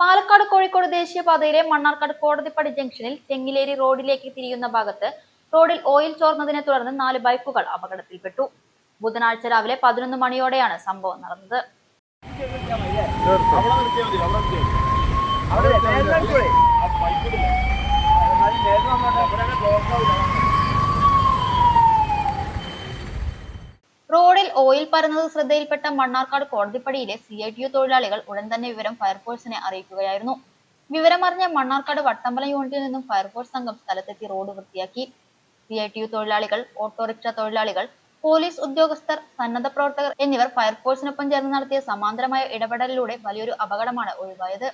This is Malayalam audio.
പാലക്കാട് കോഴിക്കോട് ദേശീയപാതയിലെ മണ്ണാർക്കാട് കോടതിപ്പടി ജംഗ്ഷനിൽ ചെങ്ങിലേരി റോഡിലേക്ക് തിരിയുന്ന ഭാഗത്ത് റോഡിൽ ഓയിൽ ചോർന്നതിനെ തുടർന്ന് 4 ബൈക്കുകൾ അപകടത്തിൽപ്പെട്ടു. ബുധനാഴ്ച രാവിലെ 11 മണിയോടെയാണ് സംഭവം നടന്നത്. റോഡിൽ ഓയിൽ പരന്നത് ശ്രദ്ധയിൽപ്പെട്ട മണ്ണാർക്കാട് കോടതിപ്പടിയിലെ CITU തൊഴിലാളികൾ ഉടൻ തന്നെ വിവരം ഫയർഫോഴ്സിനെ അറിയിക്കുകയായിരുന്നു. വിവരമറിഞ്ഞ മണ്ണാർക്കാട് വട്ടമ്പലം യൂണിറ്റിൽ നിന്നും ഫയർഫോഴ്സ് സംഘം സ്ഥലത്തെത്തി റോഡ് വൃത്തിയാക്കി. CITU തൊഴിലാളികൾ, ഓട്ടോറിക്ഷ തൊഴിലാളികൾ, പോലീസ് ഉദ്യോഗസ്ഥർ, സന്നദ്ധ പ്രവർത്തകർ എന്നിവർ ഫയർഫോഴ്സിനൊപ്പം ചേർന്ന് നടത്തിയ സമാന്തരമായ ഇടപെടലിലൂടെ വലിയൊരു അപകടമാണ് ഒഴിവായത്.